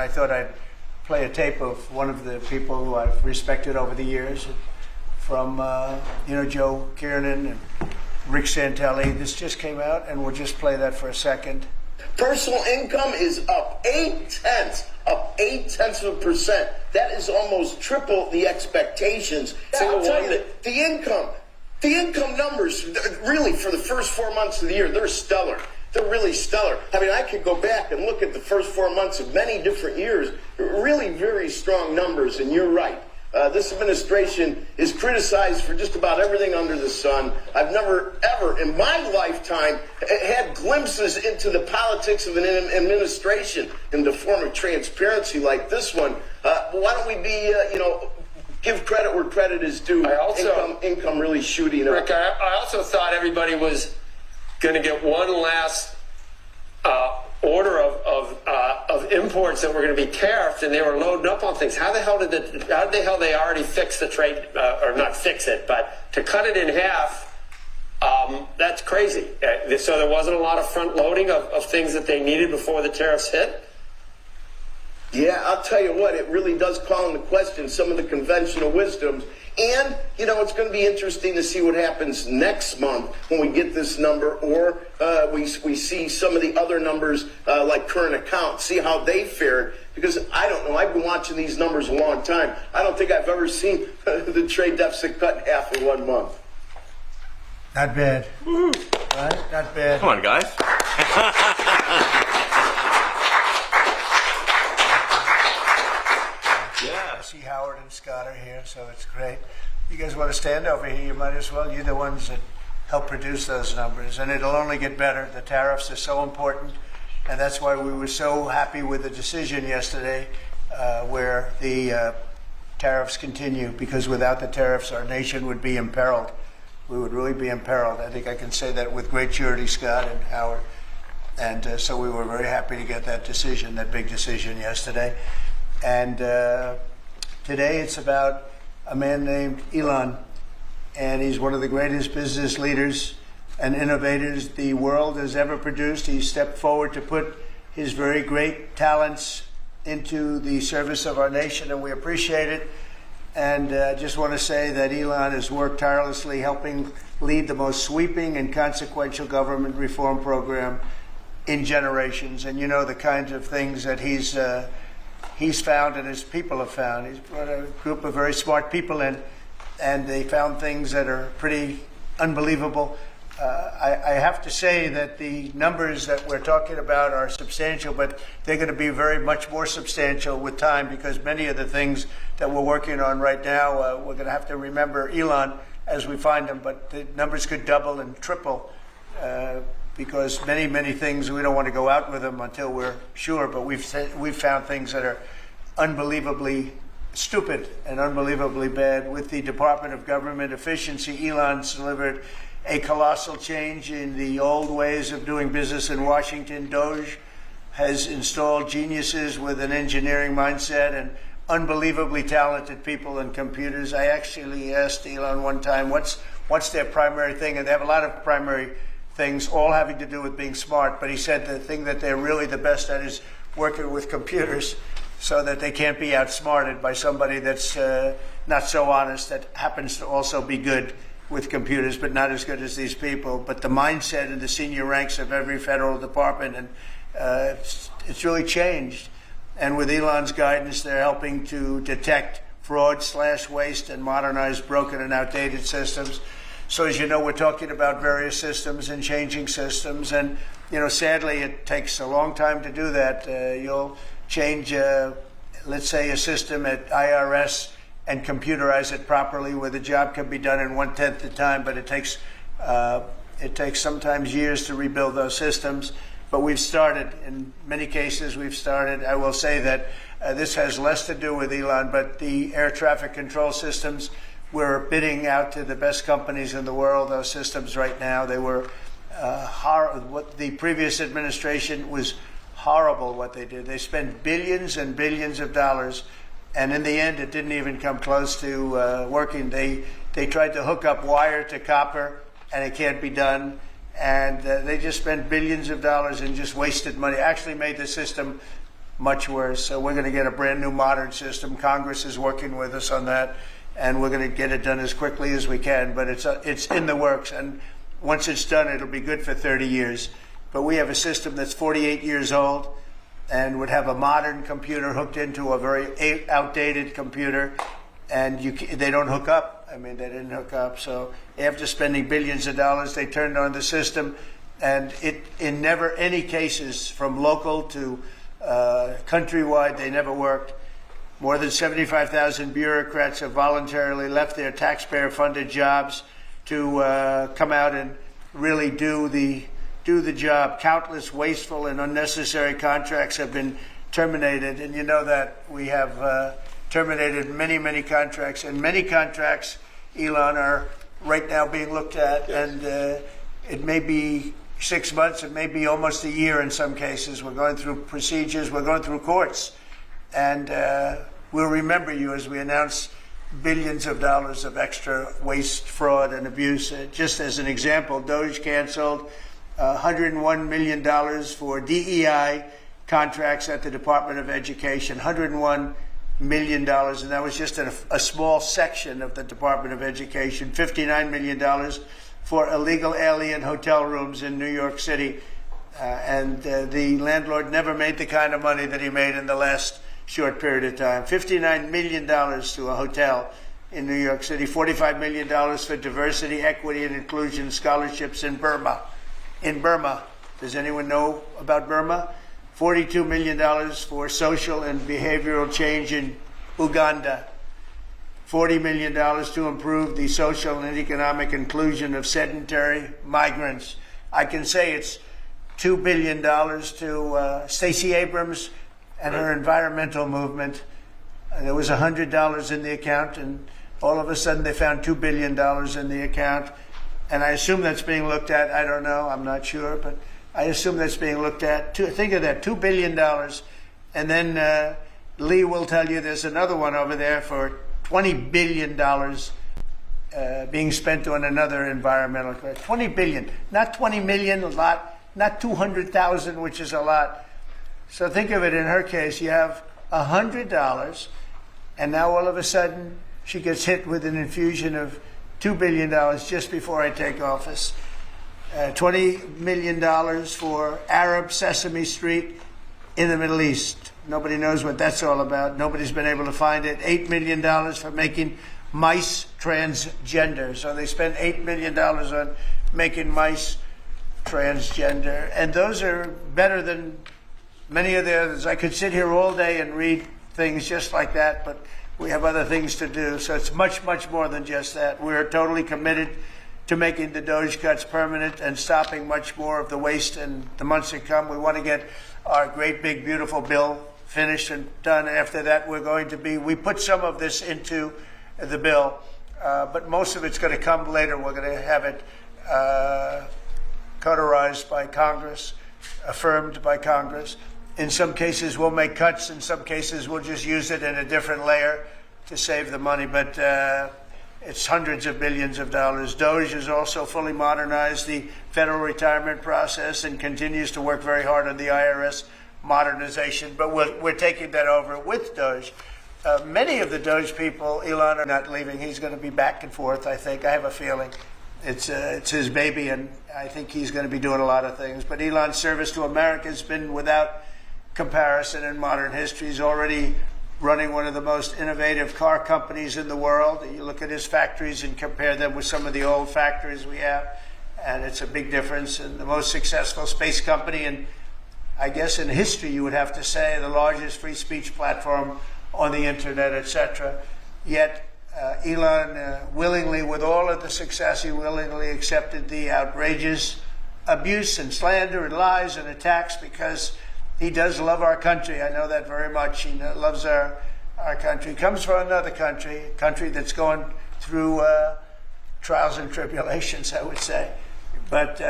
I thought I'd play a tape of one of the people who I've respected over the years, from Joe Kiernan and Rick Santelli. This just came out, and we'll just play that for a second. Personal income is up 0.8%. That is almost triple the expectations. I'll tell you that the income numbers, really, for the first 4 months of the year, they're stellar. They're really stellar. I mean, I could go back and look at the first 4 months of many different years. Really very strong numbers, and you're right. This administration is criticized for just about everything under the sun. I've never, ever in my lifetime had glimpses into the politics of an administration in the form of transparency like this one. Why don't we be, give credit where credit is due? Income really shooting up. Rick, I also thought everybody was going to get one last order of imports that were going to be tariffed, and they were loading up on things. How the hell they already fix the trade, or not fix it, but to cut it in half? That's crazy. So there wasn't a lot of front loading of things that they needed before the tariffs hit. Yeah, I'll tell you what, it really does call into question some of the conventional wisdoms. And, it's going to be interesting to see what happens next month when we get this number, or we see some of the other numbers like current accounts, see how they fared. Because I don't know, I've been watching these numbers a long time. I don't think I've ever seen the trade deficit cut in half in 1 month. Not bad. Right? Not bad. Come on, guys. I see Howard and Scott are here, so it's great. You guys want to stand over here? You might as well. You're the ones that help produce those numbers, and it'll only get better. The tariffs are so important, and that's why we were so happy with the decision yesterday where the tariffs continue, because without the tariffs, our nation would be imperiled. We would really be imperiled. I think I can say that with great surety, Scott and Howard. And so we were very happy to get that decision, that big decision yesterday. And today it's about a man named Elon, and he's one of the greatest business leaders and innovators the world has ever produced. He stepped forward to put his very great talents into the service of our nation, and we appreciate it. And I just want to say that Elon has worked tirelessly helping lead the most sweeping and consequential government reform program in generations. And the kinds of things that he's found and his people have found. He's brought a group of very smart people in, and they found things that are pretty unbelievable. I have to say that the numbers that we're talking about are substantial, but they're going to be very much more substantial with time, because many of the things that we're working on right now, we're going to have to remember Elon as we find them, but the numbers could double and triple because many things, we don't want to go out with them until we're sure, but we've found things that are unbelievably stupid and unbelievably bad. With the Department of Government Efficiency, Elon's delivered a colossal change in the old ways of doing business in Washington. DOGE has installed geniuses with an engineering mindset and unbelievably talented people and computers. I actually asked Elon one time, what's their primary thing? And they have a lot of primary things, all having to do with being smart. But he said the thing that they're really the best at is working with computers, so that they can't be outsmarted by somebody that's not so honest, that happens to also be good with computers, but not as good as these people. But the mindset in the senior ranks of every federal department, and it's really changed. And with Elon's guidance, they're helping to detect fraud/waste and modernize broken and outdated systems. So as you know, we're talking about various systems and changing systems. And, sadly, it takes a long time to do that. You'll change, let's say, a system at IRS and computerize it properly, where the job can be done in 1/10 the time, but it takes sometimes years to rebuild those systems. But we've started. In many cases, we've started. I will say that this has less to do with Elon, but the air traffic control systems, we're bidding out to the best companies in the world, those systems right now. They were what the previous administration was horrible what they did. They spent billions and billions of dollars, and in the end, it didn't even come close to working. They tried to hook up wire to copper, and it can't be done. And they just spent billions of dollars and just wasted money. Actually made the system much worse. So we're going to get a brand new modern system. Congress is working with us on that, and we're going to get it done as quickly as we can. But it's in the works, and once it's done, it'll be good for 30 years. But we have a system that's 48 years old and would have a modern computer hooked into a very outdated computer, and they don't hook up. I mean, they didn't hook up. So after spending billions of dollars, they turned on the system, and in never any cases from local to countrywide, they never worked. More than 75,000 bureaucrats have voluntarily left their taxpayer-funded jobs to come out and really do the job. Countless wasteful and unnecessary contracts have been terminated, and you know that we have terminated many, many contracts, and many contracts, Elon, are right now being looked at, and it may be 6 months, it may be almost a year in some cases. We're going through procedures, we're going through courts, and we'll remember you as we announce billions of dollars of extra waste, fraud, and abuse. Just as an example, DOGE canceled $101 million for DEI contracts at the Department of Education, $101 million, and that was just a small section of the Department of Education. $59 million for illegal alien hotel rooms in New York City, and the landlord never made the kind of money that he made in the last short period of time. $59 million to a hotel in New York City, $45 million for diversity, equity, and inclusion scholarships in Burma. In Burma, does anyone know about Burma? $42 million for social and behavioral change in Uganda. $40 million to improve the social and economic inclusion of sedentary migrants. I can say it's $2 billion to Stacey Abrams and her environmental movement. There was $100 in the account, and all of a sudden they found $2 billion in the account. And I assume that's being looked at. I don't know. I'm not sure. But I assume that's being looked at. Think of that, $2 billion. And then Lee will tell you there's another one over there for $20 billion being spent on another environmental credit. $20 billion. Not 20 million, a lot. Not 200,000, which is a lot. So think of it, in her case, you have $100, and now all of a sudden she gets hit with an infusion of $2 billion just before I take office. $20 million for Arab Sesame Street in the Middle East. Nobody knows what that's all about. Nobody's been able to find it. $8 million for making mice transgender. So they spent $8 million on making mice transgender. And those are better than many of the others. I could sit here all day and read things just like that, but we have other things to do. So it's much, much more than just that. We're totally committed to making the DOGE cuts permanent and stopping much more of the waste in the months to come. We want to get our great, big, beautiful bill finished and done. After that, we put some of this into the bill, but most of it's going to come later. We're going to have it cauterized by Congress, affirmed by Congress. In some cases, we'll make cuts. In some cases, we'll just use it in a different layer to save the money. But it's hundreds of billions of dollars. DOGE has also fully modernized the federal retirement process and continues to work very hard on the IRS modernization. But we're taking that over with DOGE. Many of the DOGE people, Elon, are not leaving. He's going to be back and forth, I think. I have a feeling. It's his baby, and I think he's going to be doing a lot of things. But Elon's service to America has been without comparison in modern history. He's already running one of the most innovative car companies in the world. You look at his factories and compare them with some of the old factories we have, and it's a big difference. And the most successful space company, and I guess in history you would have to say the largest free speech platform on the internet, etc. Yet Elon willingly, with all of the success, he willingly accepted the outrageous abuse and slander and lies and attacks because he does love our country. I know that very much. He loves our country. He comes from another country, a country that's going through trials and tribulations, I would say. But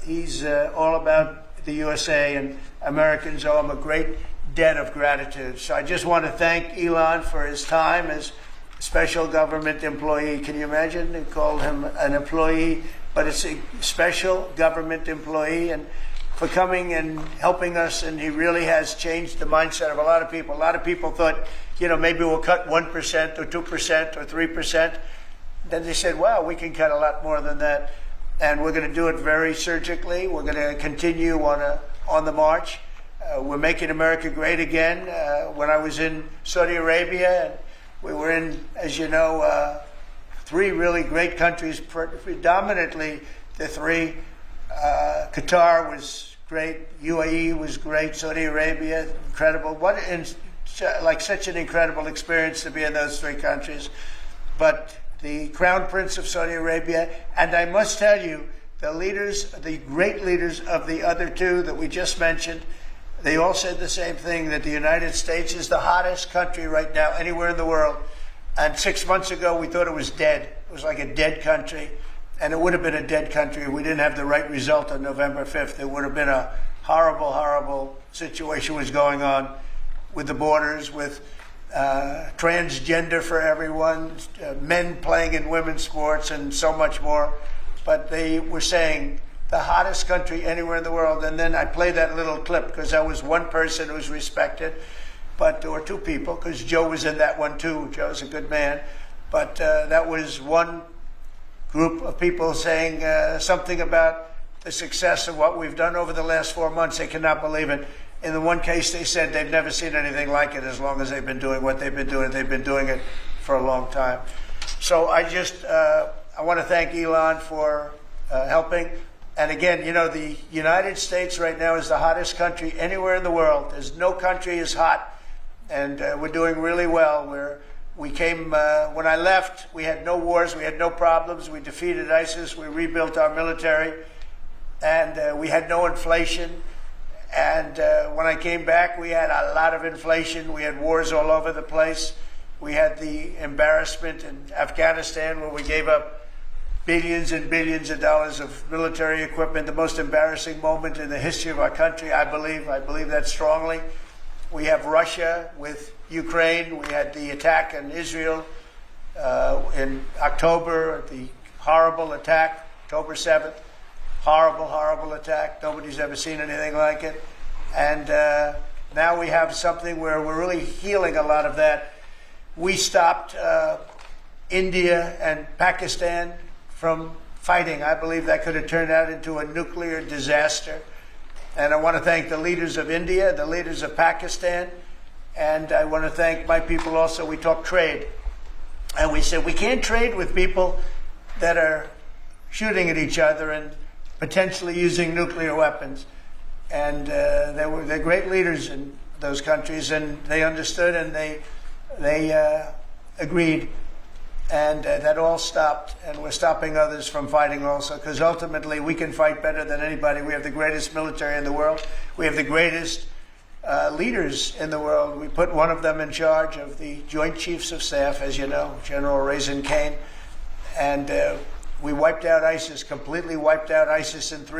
he's all about the USA, and Americans owe him a great debt of gratitude. So I just want to thank Elon for his time as special government employee. Can you imagine? They called him an employee, but it's a special government employee. And for coming and helping us, and he really has changed the mindset of a lot of people. A lot of people thought, maybe we'll cut 1% or 2% or 3%. Then they said, wow, we can cut a lot more than that. And we're going to do it very surgically. We're going to continue on the march. We're making America great again. When I was in Saudi Arabia, and we were in, as you know, 3 really great countries, predominantly the 3. Qatar was great, UAE was great, Saudi Arabia, incredible. Such an incredible experience to be in those 3 countries. But the Crown Prince of Saudi Arabia, and I must tell you, the great leaders of the other 2 that we just mentioned, they all said the same thing, that the United States is the hottest country right now anywhere in the world. And 6 months ago, we thought it was dead. It was like a dead country. And it would have been a dead country if we didn't have the right result on November 5th. It would have been a horrible, horrible situation was going on with the borders, with transgender for everyone, men playing in women's sports, and so much more. But they were saying the hottest country anywhere in the world. And then I played that little clip because I was one person who was respected, but there were 2 people, because Joe was in that one too. Joe's a good man. But that was one group of people saying something about the success of what we've done over the last 4 months. They cannot believe it. In the one case, they said they've never seen anything like it as long as they've been doing what they've been doing. They've been doing it for a long time. So I want to thank Elon for helping. And again, the United States right now is the hottest country anywhere in the world. There's no country as hot, and we're doing really well. When I left, we had no wars, we had no problems. We defeated ISIS, we rebuilt our military, and we had no inflation. And when I came back, we had a lot of inflation. We had wars all over the place. We had the embarrassment in Afghanistan, where we gave up billions and billions of dollars of military equipment, the most embarrassing moment in the history of our country, I believe. I believe that strongly. We have Russia with Ukraine. We had the attack in Israel in October, the horrible attack, October 7th. Horrible, horrible attack. Nobody's ever seen anything like it. And now we have something where we're really healing a lot of that. We stopped India and Pakistan from fighting. I believe that could have turned out into a nuclear disaster. And I want to thank the leaders of India, the leaders of Pakistan, and I want to thank my people also. We talked trade. And we said we can't trade with people that are shooting at each other and potentially using nuclear weapons. And they're great leaders in those countries, and they understood, and they agreed. And that all stopped, and we're stopping others from fighting also, because ultimately we can fight better than anybody. We have the greatest military in the world. We have the greatest leaders in the world. We put one of them in charge of the Joint Chiefs of Staff, as you know, General Raisin Kane. And we wiped out ISIS, completely wiped out ISIS in 3